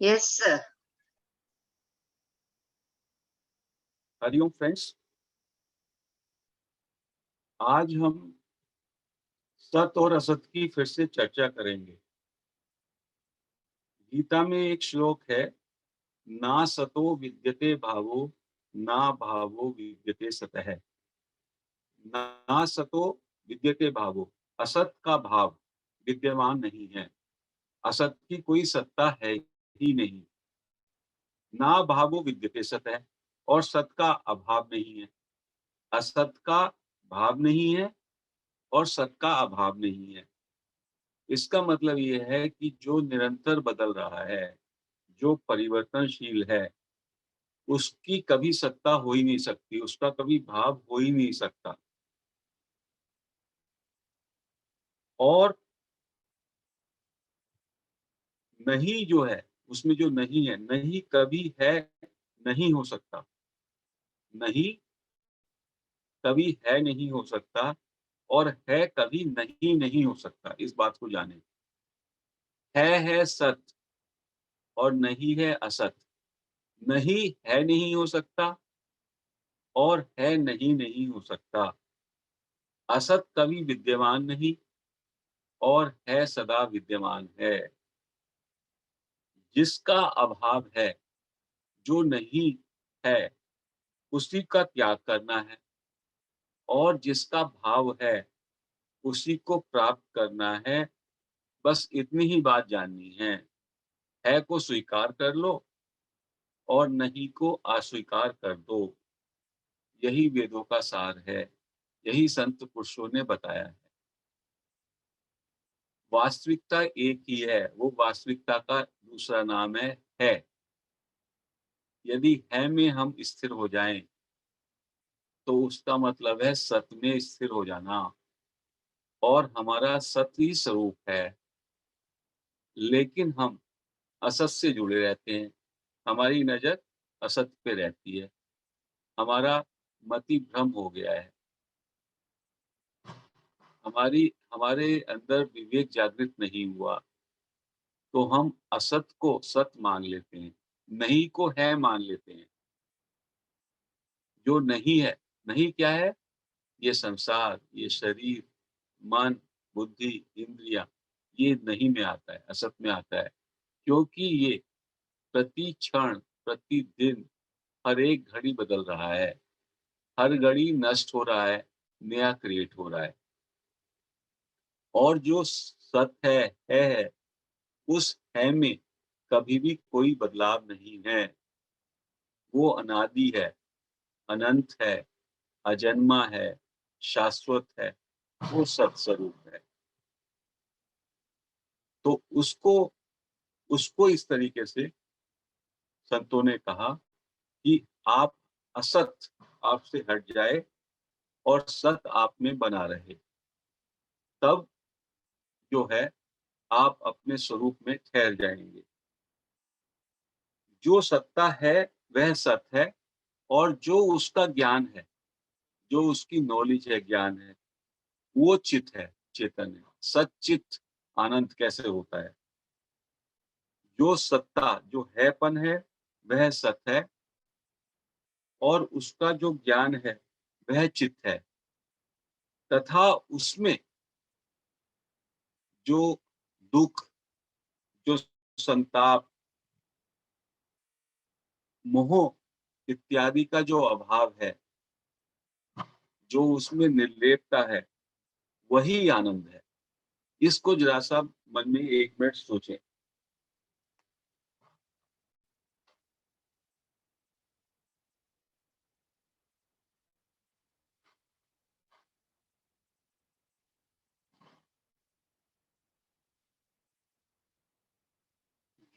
Yes, sir. Hariom friends. आज हम सत और असत की फिर से चर्चा करेंगे। गीता में एक श्लोक है, ना सतो विद्यते भावो, ना भावो विद्यते सतः। ना सतो विद्यते भावो, असत का भाव विद्यमान नहीं है, असत की कोई सत्ता है ही नहीं। ना भावो विद्यते सतः, और सत का अभाव नहीं है। असत का भाव नहीं है और सत का अभाव नहीं है। इसका मतलब ये है कि जो निरंतर बदल रहा है, जो परिवर्तनशील है, उसकी कभी सत्ता हो ही नहीं सकती, उसका कभी भाव हो ही नहीं सकता। और नहीं जो है, उसमें जो नहीं है, नहीं कभी है, नहीं हो सकता। नहीं कभी है नहीं हो सकता, और है कभी नहीं नहीं हो सकता। इस बात को जानें। है सत और नहीं है असत। नहीं है नहीं हो सकता और है नहीं नहीं हो सकता। असत कभी विद्यमान नहीं और है सदा विद्यमान है। जिसका अभाव है, जो नहीं है, उसी का त्याग करना है, और जिसका भाव है, उसी को प्राप्त करना है। बस इतनी ही बात जाननी है को स्वीकार कर लो और नहीं को अस्वीकार कर दो। यही वेदों का सार है, यही संत पुरुषों ने बताया है। वास्तविकता एक ही है, वो वास्तविकता का दूसरा नाम है। यदि है में हम स्थिर हो जाएं, तो उसका मतलब है सत में स्थिर हो जाना, और हमारा सत ही स्वरूप है। लेकिन हम असत से जुड़े रहते हैं, हमारी नजर असत पे रहती है, हमारा मति भ्रम हो गया है, हमारी हमारे अंदर विवेक जागृत नहीं हुआ, तो हम असत को सत मान लेते हैं, नहीं को है मान लेते हैं। जो नहीं है, नहीं क्या है? ये संसार, ये शरीर, मन, बुद्धि, इंद्रियां, ये नहीं में आता है, असत में आता है। क्योंकि ये प्रति क्षण, प्रतिदिन, हर एक घड़ी बदल रहा है, हर घड़ी नष्ट हो रहा है, नया क्रिएट हो रहा है। और जो सत है, उस है में कभी भी कोई बदलाव नहीं है। वो अनादि है, अनंत है, अजन्मा है, शाश्वत है, वो सत्स्वरूप है। तो उसको उसको इस तरीके से संतों ने कहा कि आप असत आपसे हट जाए और सत आप में बना रहे। तब जो है, आप अपने स्वरूप में ठहर जाएंगे। जो सत्ता है वह सत है, और जो उसका ज्ञान है, जो उसकी नॉलेज है, ज्ञान है, वो चित है, चेतन है। सच्चित आनंद कैसे होता है? जो सत्ता, जो हैपन है, वह सत है, और उसका जो ज्ञान है, वह चित है। तथा उसमें जो दुख, जो संताप, मोह इत्यादि का जो अभाव है, जो उसमें निर्लेपता है, वही आनंद है। इसको जरा सा मन में 1 मिनट सोचें।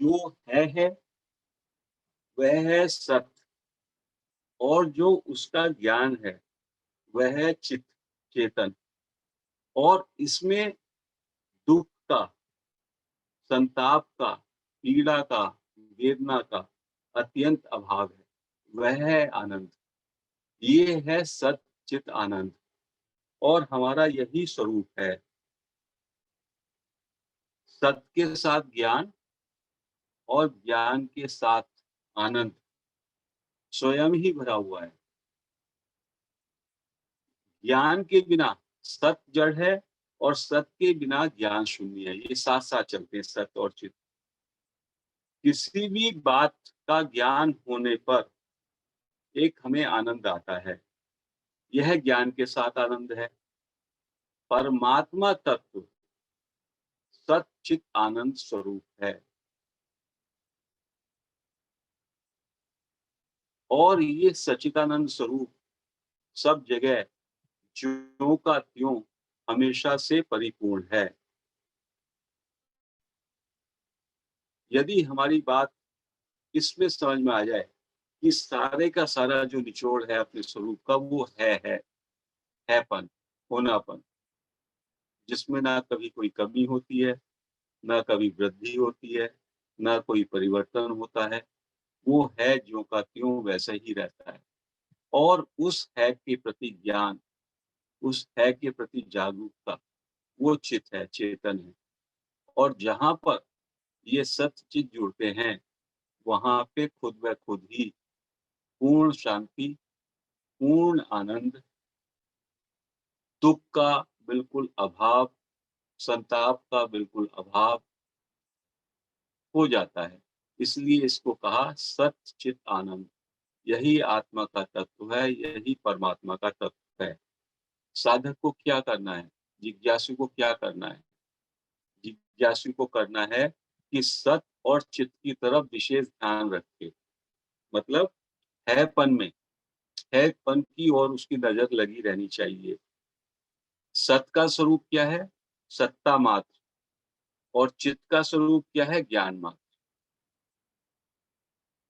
जो है वह है सत, और जो उसका ज्ञान है, वह है चित, चेतन। और इसमें दुख का, संताप का, पीड़ा का, वेदना का अत्यंत अभाव है। वह है आनंद। ये है सत चित आनंद, और हमारा यही स्वरूप है। सत के साथ ज्ञान और ज्ञान के साथ आनंद स्वयं ही भरा हुआ है। ज्ञान के बिना सत जड़ है और सत के बिना ज्ञान शून्य है। ये साथ-साथ चलते हैं, सत और चित। किसी भी बात का ज्ञान होने पर एक हमें आनंद आता है। यह ज्ञान के साथ आनंद है। परमात्मा तत्व सत चित आनंद स्वरूप है और ये सच्चिदानंद स्वरूप सब जगह ज्यों का त्यों हमेशा से परिपूर्ण है। यदि हमारी बात इसमें समझ में आ जाए कि सारे का सारा जो निचोड़ है अपने स्वरूप का वो हैपन, होनापन, जिसमें ना कभी कोई कमी होती है, ना कभी वृद्धि होती है, ना कोई परिवर्तन होता है। वो है ज्यों का त्यों वैसा ही रहता है और उस है के प्रति ज्ञान, उस है के प्रति जागरूकता, वो चित है, चेतन है। और जहाँ पर ये सत्य चित जुड़ते हैं, वहाँ पे खुद ब खुद ही पूर्ण शांति, पूर्ण आनंद, दुःख का बिल्कुल अभाव, संताप का बिल्कुल अभाव हो जाता है। इसलिए इसको कहा सत्य चित आनंद। यही आत्मा का तत्व है, यही परमात्मा का तत्व है। साधक को क्या करना है? जिज्ञासु को क्या करना है? जिज्ञासु को करना है कि सत और चित की तरफ विशेष ध्यान रखे। मतलब हैपन में, हैपन की ओर उसकी नज़र लगी रहनी चाहिए। सत का स्वरूप क्या है? सत्ता मात्र। और चित का स्वरूप क्या है? ज्ञान मात्र।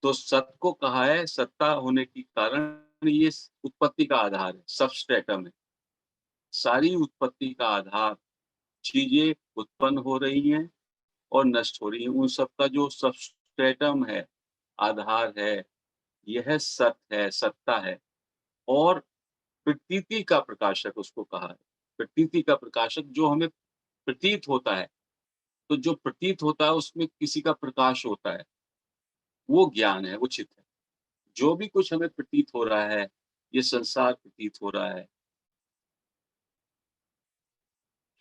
तो सत को कहा है, सत्ता होने के कारण ये उत्पत्ति का आधार है, सबस्ट्रेटम है। सारी उत्पत्ति का आधार, चीज़ें उत्पन्न हो रही हैं और नष्ट हो रही हैं। उन सब का जो सबस्ट्रेटम है, आधार है, यह सत है, सत्ता है। और प्रतीति का प्रकाशक उसको कहा है। प्रतीति का प्रकाशक जो हमें प्रतीत होता है, तो जो प्रतीत होता है उसमें किसी का प्रकाश होता है, वो ज्ञान है, वो चित है। जो भी कुछ हमें प्रतीत हो रहा है, ये संसार प्रतीत हो रहा है,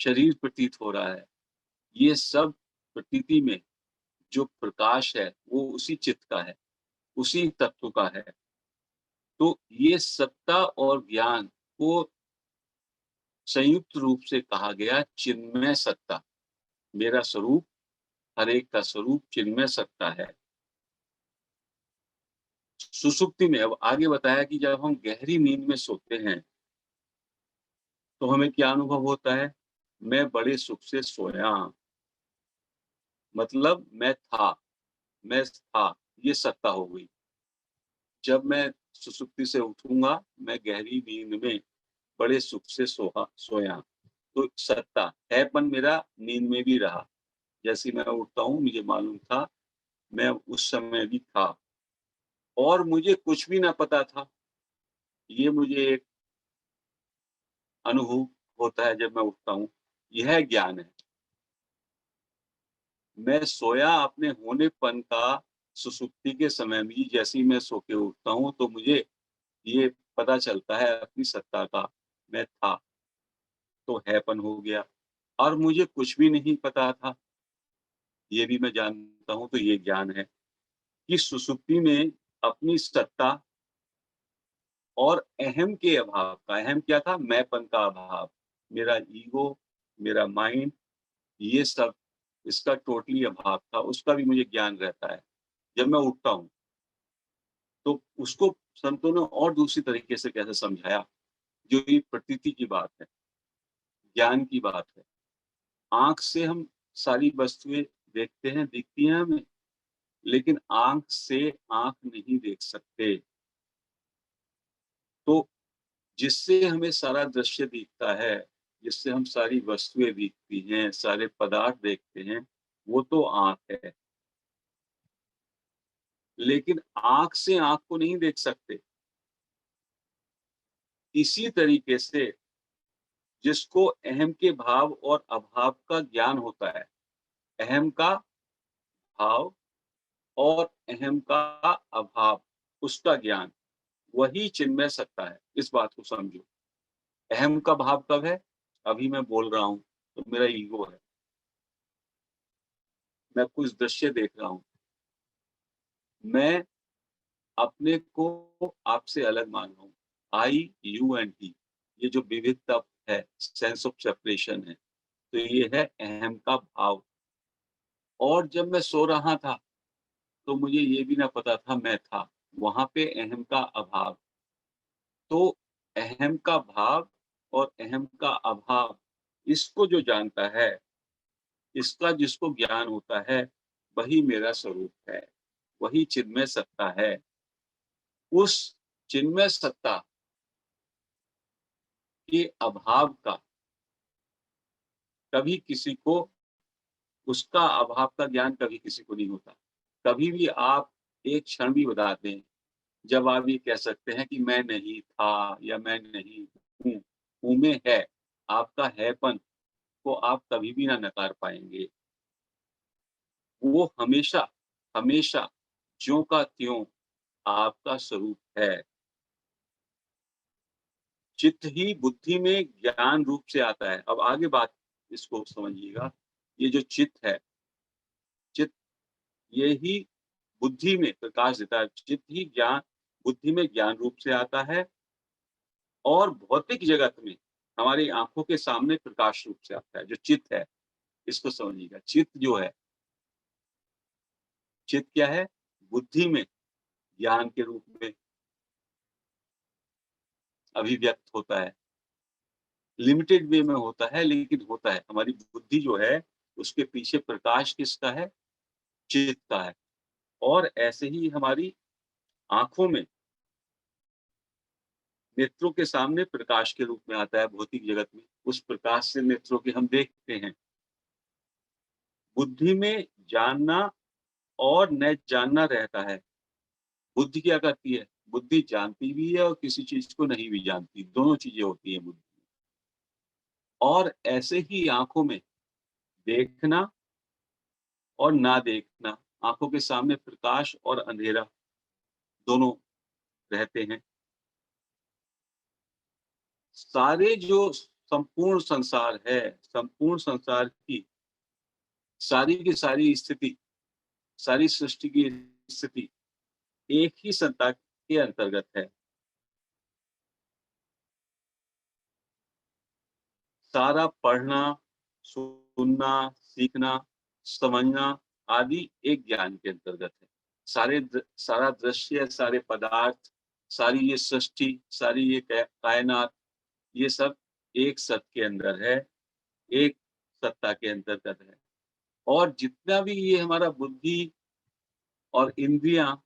शरीर प्रतीत हो रहा है, ये सब प्रतीति में जो प्रकाश है, वो उसी चित्त का है, उसी तत्व का है। तो ये सत्ता और ज्ञान को संयुक्त रूप से कहा गया चिन्मय सत्ता। मेरा स्वरूप, हर एक का स्वरूप चिन्मय सत्ता है। सुषुप्ति में अब आगे बताया कि जब हम गहरी नींद में सोते हैं, तो हमें क्या अनुभव होता है? मैं बड़े सुख से सोया, मतलब मैं था, ये सत्ता हो गई। जब मैं सुषुप्ति से उठूँगा, मैं गहरी नींद में बड़े सुख से सोया। तो सत्ता, हैपन मेरा नींद में भी रहा। जैसे ही मैं उठता हूँ, मुझे मालूम था, मैं उस समय भी था और मुझे कुछ भी ना पता था। ये मुझे एक अनुभव होता है जब मैं उठता हूँ, यह ज्ञान है। मैं सोया अपने होनेपन का सुषुप्ति के समय भी जैसे ही मैं सो के उठता हूँ, तो मुझे ये पता चलता है अपनी सत्ता का, मैं था, तो हैपन हो गया और मुझे कुछ भी नहीं पता था, ये भी मैं जानता हूँ, तो ये ज्ञान है कि सुषुप्ति में अपनी सत्ता और अहम के अभाव का, अहम क्या था? मैंपन का अभाव, मेरा ईगो, मेरा माइंड, ये सब इसका टोटली अभाव था, उसका भी मुझे ज्ञान रहता है। जब मैं उठता हूँ, तो उसको संतों ने और दूसरी तरीके से कैसे समझाया, जो ये प्रतीति की बात है, ज्ञान की बात है। आँख से हम सारी वस्तुएँ देखते हैं, दिखती हैं हमें, लेकिन आँख से आँख नहीं देख सकते। तो जिससे हमें सारा दृश्य दिखता है, जिससे हम सारी वस्तुएँ दिखती हैं, सारे पदार्थ देखते हैं, वो तो आँख है। लेकिन आँख से आँख को नहीं देख सकते। इसी तरीके से जिसको अहम के भाव और अभाव का ज्ञान होता है, अहम का भाव और अहम का अभाव, उसका ज्ञान, वही चिन्मय सत्ता है। इस बात को समझो। अहम का भाव कब है? अभी मैं बोल रहा हूँ, तो मेरा ईगो है। मैं कुछ दृश्य देख रहा हूँ। मैं अपने को आपसे अलग मान रहा हूँ। आई, यू एंड ही, ये जो विविधता है, सेंस ऑफ सेपरेशन है, तो ये है अहम का भाव। और जब मैं सो रहा था, तो मुझे ये भी ना पता था मैं था। वहाँ पे अहम का अभाव। तो अहम का भाव और अहम का अभाव, इसको जो जानता है, इसका जिसको ज्ञान होता है, वही मेरा स्वरूप है, वही चिन्मय सत्ता है। उस चिन्मय सत्ता के अभाव का कभी किसी को, उसका अभाव का ज्ञान कभी किसी को नहीं होता। कभी भी आप एक क्षण भी बता दें, जब आप ये कह सकते हैं कि मैं नहीं था या मैं नहीं हूँ, हूँ में है, आपका हैपन को आप कभी भी ना नकार पाएँगे। वो हमेशा, हमेशा ज्यों का त्यों आपका स्वरूप है। चित्त ही बुद्धि में ज्ञान रूप से आता है। अब आगे बात इसको समझिएगा। ये जो चित्त है, चित्त ये ही बुद्धि में प्रकाश देता है। चित्त ही ज्ञान, बुद्धि में ज्ञान रूप से आता है और भौतिक जगत में हमारी आँखों के सामने प्रकाश रूप से आता है। जो चित्त है, इसको समझिएगा। चित्त जो है, चित्त क्या है? बुद्धि में ज्ञान के रूप में अभिव्यक्त होता है। लिमिटेड वे में होता है, लेकिन होता है। हमारी बुद्धि जो है, उसके पीछे प्रकाश किसका है? चित्त का है। और ऐसे ही हमारी आँखों में, नेत्रों के सामने प्रकाश के रूप में आता है भौतिक जगत में। उस प्रकाश से नेत्रों के हम देखते हैं। बुद्धि में जानना और न जानना रहता है। बुद्धि क्या करती है? बुद्धि जानती भी है और किसी चीज़ को नहीं भी जानती। दोनों चीज़ें होती हैं बुद्धि में। और ऐसे ही आँखों में देखना और ना देखना, आँखों के सामने प्रकाश और अंधेरा दोनों रहते हैं। सारे जो संपूर्ण संसार है, संपूर्ण संसार की सारी की सारी स्थिति, सारी सृष्टि की स्थिति एक ही सत्ता के अंतर्गत है। सारा पढ़ना, सुनना, सीखना, समझना आदि एक ज्ञान के अंतर्गत है। सारा दृश्य, सारे पदार्थ, सारी ये सृष्टि, सारी ये कायनात, ये सब एक सत के अंदर है, एक सत्ता के अंतर्गत है। और जितना भी ये हमारा बुद्धि और इंद्रियाँ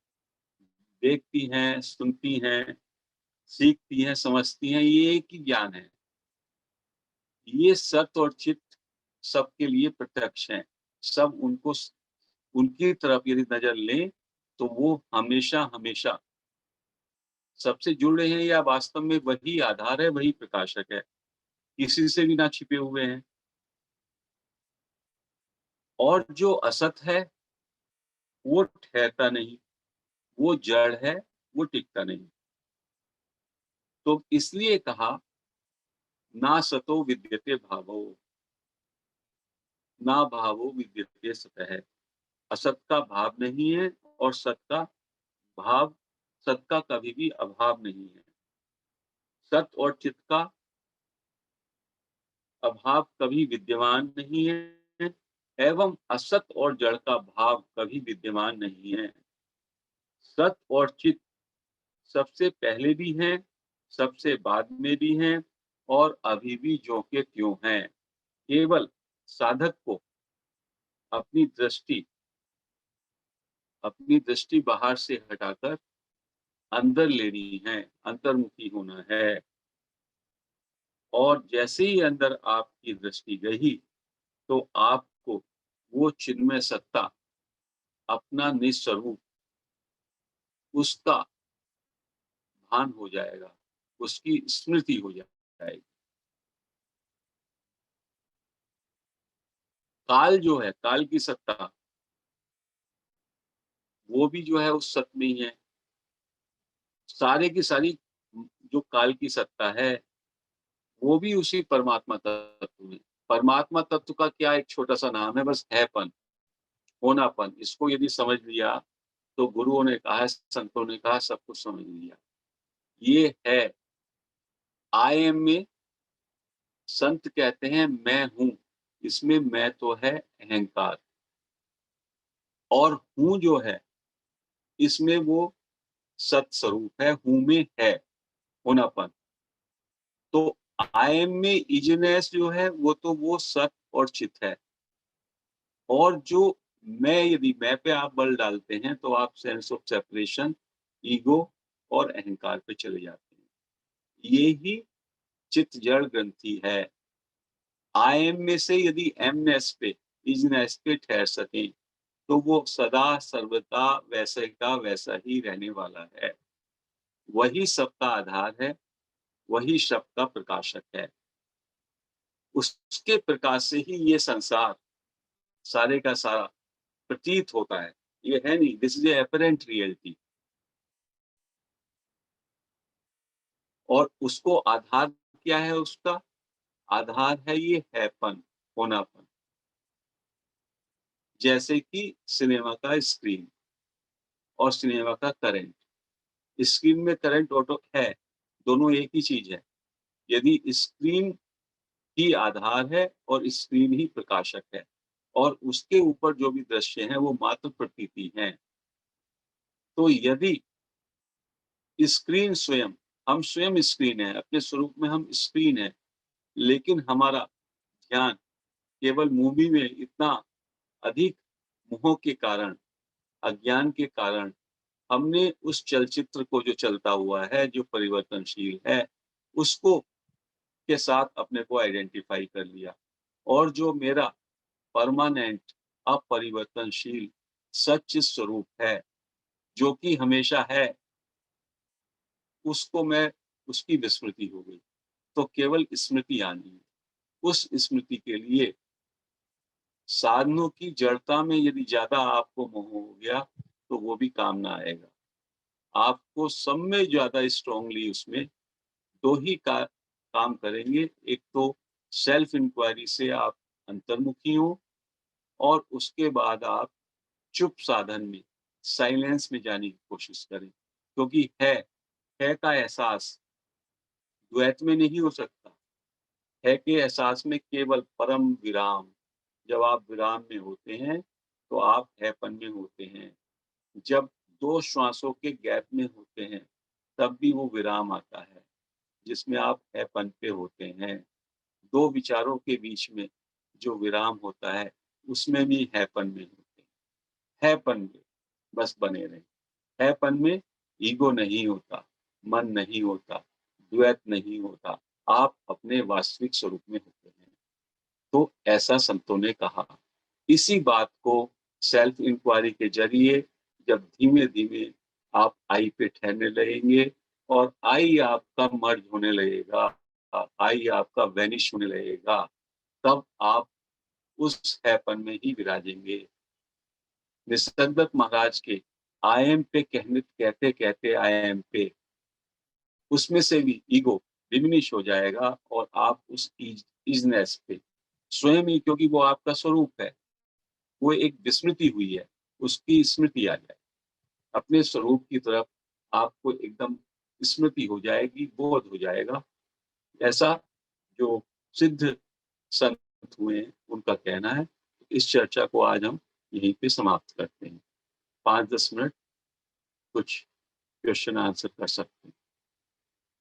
देखती हैं, सुनती हैं, सीखती हैं, समझती हैं, ये एक ही ज्ञान है। ये सत और चित सबके लिए प्रत्यक्ष हैं। सब उनको उनकी तरफ यदि नज़र लें, तो वो हमेशा-हमेशा सबसे जुड़ रहे हैं, या वास्तव में वही आधार है, वही प्रकाशक है। किसी से भी ना छिपे हुए हैं। और जो असत है, वो ठहरता नहीं, वो जड़ है, वो टिकता नहीं। तो इसलिए कहा, ना सतो विद्यते भावो, ना भावो विद्यते सतः। असत का भाव नहीं है और सत का भाव, सत का कभी भी अभाव नहीं है। सत और चित का अभाव कभी विद्यमान नहीं है, एवं असत और जड़ का भाव कभी विद्यमान नहीं है। सत और चित सबसे पहले भी हैं, सबसे बाद में भी हैं और अभी भी ज्यों के त्यों हैं। केवल साधक को अपनी दृष्टि, अपनी दृष्टि बाहर से हटाकर अंदर लेनी है, अंतर्मुखी होना है। और जैसे ही अंदर आपकी दृष्टि गई, तो आपको वो चिन्मय सत्ता, अपना निस्वरूप, उसका भान हो जाएगा, उसकी स्मृति हो जाएगी। काल जो है, काल की सत्ता, वो भी जो है उस सत में ही है। सारे की सारी जो काल की सत्ता है, वो भी उसी परमात्मा तत्व में। परमात्मा तत्व का क्या एक छोटा-सा नाम है, बस हैपन, होनापन। इसको यदि समझ लिया, तो गुरुओं ने कहा, संतों ने कहा, सब कुछ समझ लिया। ये है, आई एम में संत कहते हैं मैं हूँ, इसमें मैं तो है अहंकार, और हूँ जो है, इसमें वो सत स्वरूप है, हूँ में है होनापन। तो आई एम में इजनेस जो है, वो सत और चित है। और जो मैं, यदि मैं पे आप बल डालते हैं, तो आप सेंस ऑफ सेपरेशन, ईगो और अहंकार पे चले जाते हैं। ये ही चित्त जड़ ग्रंथि है। आई एम में से यदि एमनेस पे, इजनेस पे ठहर सकें, तो वो सदा सर्वदा वैसे का वैसा ही रहने वाला है। वही सबका आधार है, वही शब्द का प्रकाशक है। उसके प्रकाश से ही ये संसार सारे का सारा प्रतीत होता है। ये है नहीं, दिस इज एपरेंट रियलिटी। और उसको आधार क्या है उसका? आधार है ये हैपन, होनापन। जैसे कि सिनेमा का स्क्रीन और सिनेमा का करंट। स्क्रीन में करंट ऑटो है, दोनों एक ही चीज़ है। यदि स्क्रीन ही आधार है और स्क्रीन ही प्रकाशक है, और उसके ऊपर जो भी दृश्य हैं वो मात्र प्रतीति हैं। तो यदि स्क्रीन स्वयं, हम स्वयं स्क्रीन हैं, अपने स्वरूप में हम स्क्रीन हैं, लेकिन हमारा ध्यान केवल मूवी में इतना अधिक मोह के कारण, अज्ञान के कारण, हमने उस चलचित्र को जो चलता हुआ है, जो परिवर्तनशील है, उसको के साथ अपने को आइडेंटिफ़ाई कर लिया। और जो मेरा परमानेंट, अपरिवर्तनशील सच्च स्वरूप है, जो कि हमेशा है, उसको मैं, उसकी विस्मृति हो गई। तो केवल स्मृति आनी है। उस स्मृति के लिए साधनों की जड़ता में यदि ज़्यादा आपको मोह हो गया, तो वो भी काम ना आएगा। आपको सब में ज़्यादा स्ट्रॉन्गली उसमें 2 ही काम करेंगे। एक तो सेल्फ इंक्वायरी से आप अंतर्मुखी हों, और उसके बाद आप चुप साधन में, साइलेंस में जाने की कोशिश करें। क्योंकि है का एहसास द्वैत में नहीं हो सकता। है के एहसास में केवल परम विराम, जब आप विराम में होते हैं, तो आप हैपन में होते हैं। जब 2 श्वासों के गैप में होते हैं, तब भी वो विराम आता है, जिसमें आप हैपन पे होते हैं। 2 विचारों के बीच में जो विराम होता है, उसमें भी हैपन में होते हैं। हैपन में बस बने रहें। हैपन में ईगो नहीं होता, मन नहीं होता, द्वैत नहीं होता। आप अपने वास्तविक स्वरूप में होते हैं। तो ऐसा संतों ने कहा। इसी बात को सेल्फ इंक्वायरी के ज़रिए जब धीमे-धीमे आप आई पे ठहरने लगेंगे, और आई आपका मर्ज होने लगेगा, आई आपका वैनिश होने लगेगा, तब आप उस हैपन में ही विराजेंगे। निसर्गदत्त महाराज के आई एम पे कहते-कहते आई एम पे, उसमें से भी ईगो डिमिनिश हो जाएगा, और आप उस इज़नेस पे स्वयं ही, क्योंकि वो आपका स्वरूप है, वो एक विस्मृति हुई है, उसकी स्मृति आ जाए। अपने स्वरूप की तरफ आपको एकदम स्मृति हो जाएगी, बोध हो जाएगा। ऐसा जो सिद्ध संत हुए हैं, उनका कहना है। इस चर्चा को आज हम यहीं पे समाप्त करते हैं। 5-10 मिनट कुछ क्वेश्चन आंसर कर सकते हैं।